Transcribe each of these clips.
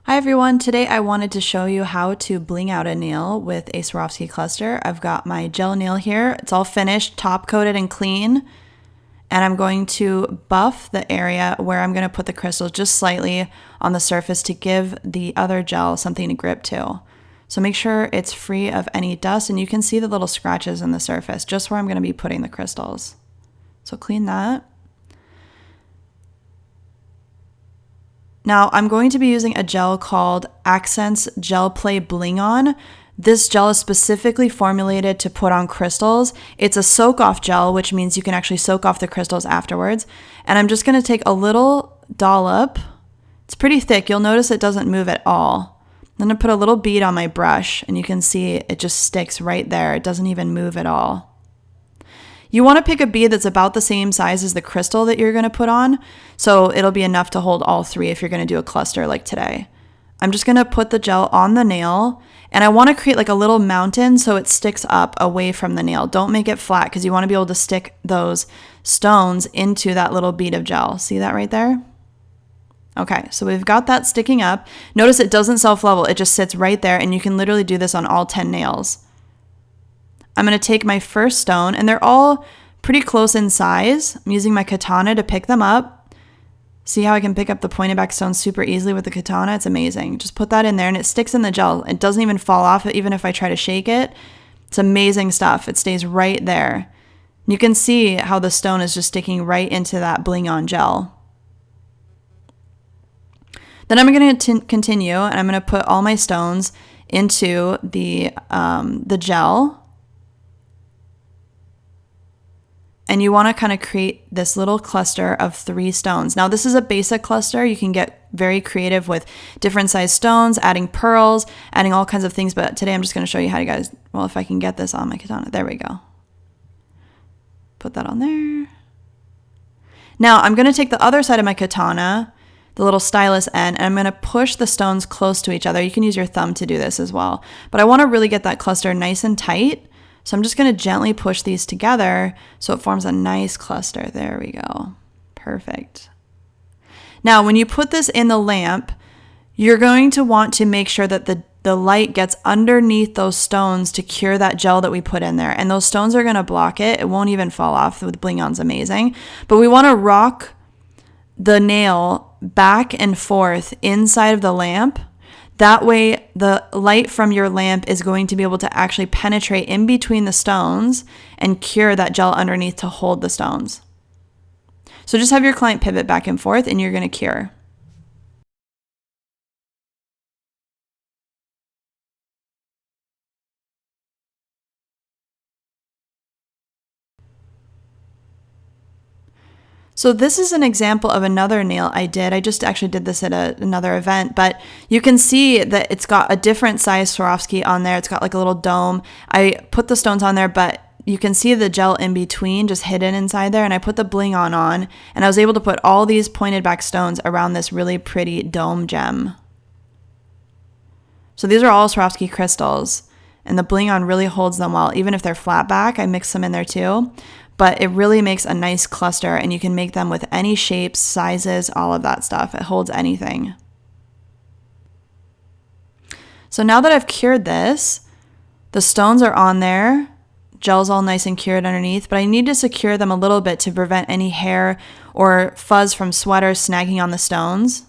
Hi everyone, today I wanted to show you how to bling out a nail with a Swarovski cluster. I've got my gel nail here. It's all finished, top coated and clean. And I'm going to buff the area where I'm going to put the crystals just slightly on the surface to give the other gel something to grip to. So make sure it's free of any dust, and you can see the little scratches in the surface, just where I'm going to be putting the crystals. So clean that. Now I'm going to be using a gel called Akzentz Gel Play Bling-On. This gel is specifically formulated to put on crystals. It's a soak-off gel, which means you can actually soak off the crystals afterwards. And I'm just going to take a little dollop. It's pretty thick. You'll notice it doesn't move at all. I'm going to put a little bead on my brush, and you can see it just sticks right there. It doesn't even move at all. You want to pick a bead that's about the same size as the crystal that you're going to put on, so it'll be enough to hold all three if you're going to do a cluster like today. I'm just going to put the gel on the nail, and I want to create like a little mountain so it sticks up away from the nail. Don't make it flat because you want to be able to stick those stones into that little bead of gel. See that right there? Okay, so we've got that sticking up. Notice it doesn't self-level. It just sits right there, and you can literally do this on all 10 nails. I'm going to take my first stone, and they're all pretty close in size. I'm using my katana to pick them up. See how I can pick up the Pointy-Back stones super easily with the katana? It's amazing. Just put that in there, and it sticks in the gel. It doesn't even fall off even if I try to shake it. It's amazing stuff. It stays right there. You can see how the stone is just sticking right into that Bling-On gel. Then I'm going to continue, and I'm going to put all my stones into the gel. And you want to kind of create this little cluster of 3 stones. Now this is a basic cluster. You can get very creative with different size stones, adding pearls, adding all kinds of things. But today I'm just going to show you how to guys, well, if I can get this on my katana. There we go. Put that on there. Now I'm going to take the other side of my katana, the little stylus end, and I'm going to push the stones close to each other. You can use your thumb to do this as well. But I want to really get that cluster nice and tight. So I'm just going to gently push these together so it forms a nice cluster. There we go. Perfect. Now, when you put this in the lamp, you're going to want to make sure that the light gets underneath those stones to cure that gel that we put in there. And those stones are going to block it. It won't even fall off. The Bling-On's amazing. But we want to rock the nail back and forth inside of the lamp. That way, the light from your lamp is going to be able to actually penetrate in between the stones and cure that gel underneath to hold the stones. So just have your client pivot back and forth, and you're going to cure. So this is an example of another nail I did. I just actually did this at another event, but you can see that it's got a different size Swarovski on there. It's got like a little dome. I put the stones on there, but you can see the gel in between just hidden inside there, and I put the Bling-On on, and I was able to put all these pointed back stones around this really pretty dome gem. So these are all Swarovski crystals, and the Bling-On really holds them well. Even if they're flat back, I mix them in there too. But it really makes a nice cluster, and you can make them with any shapes, sizes, all of that stuff. It holds anything. So now that I've cured this, the stones are on there. Gel's all nice and cured underneath, but I need to secure them a little bit to prevent any hair or fuzz from sweaters snagging on the stones.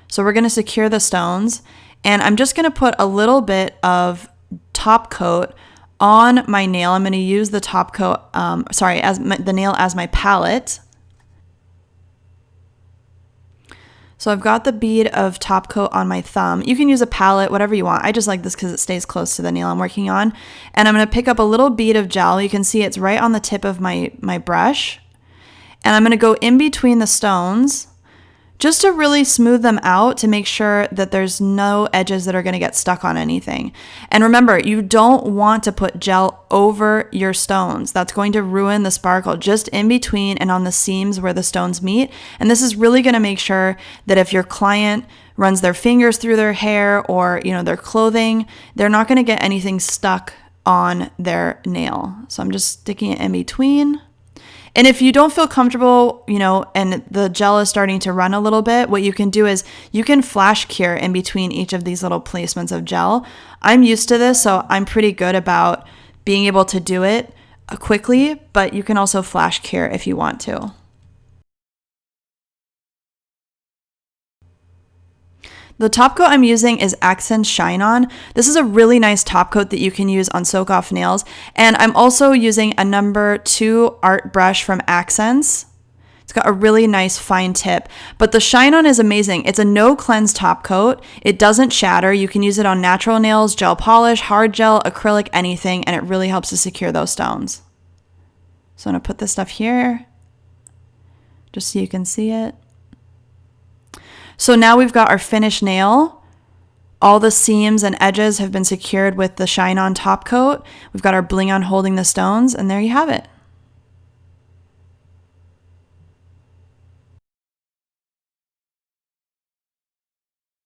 So we're going to secure the stones, and I'm just going to put a little bit of top coat on my nail. I'm going to use the top coat, the nail as my palette. So I've got the bead of top coat on my thumb. You can use a palette, whatever you want. I just like this because it stays close to the nail I'm working on. And I'm going to pick up a little bead of gel. You can see it's right on the tip of my brush. And I'm going to go in between the stones just to really smooth them out, to make sure that there's no edges that are going to get stuck on anything. And remember, you don't want to put gel over your stones. That's going to ruin the sparkle. Just in between and on the seams where the stones meet. And this is really going to make sure that if your client runs their fingers through their hair or, their clothing, they're not going to get anything stuck on their nail. So I'm just sticking it in between. And if you don't feel comfortable, you know, and the gel is starting to run a little bit, what you can do is you can flash cure in between each of these little placements of gel. I'm used to this, so I'm pretty good about being able to do it quickly, but you can also flash cure if you want to. The top coat I'm using is Akzentz Shine On. This is a really nice top coat that you can use on soak off nails. And I'm also using a number 2 art brush from Akzentz. It's got a really nice fine tip, but the Shine On is amazing. It's a no cleanse top coat. It doesn't shatter. You can use it on natural nails, gel polish, hard gel, acrylic, anything, and it really helps to secure those stones. So I'm gonna put this stuff here just so you can see it. So now we've got our finished nail. All the seams and edges have been secured with the Shine On top coat. We've got our Bling-On holding the stones, and there you have it.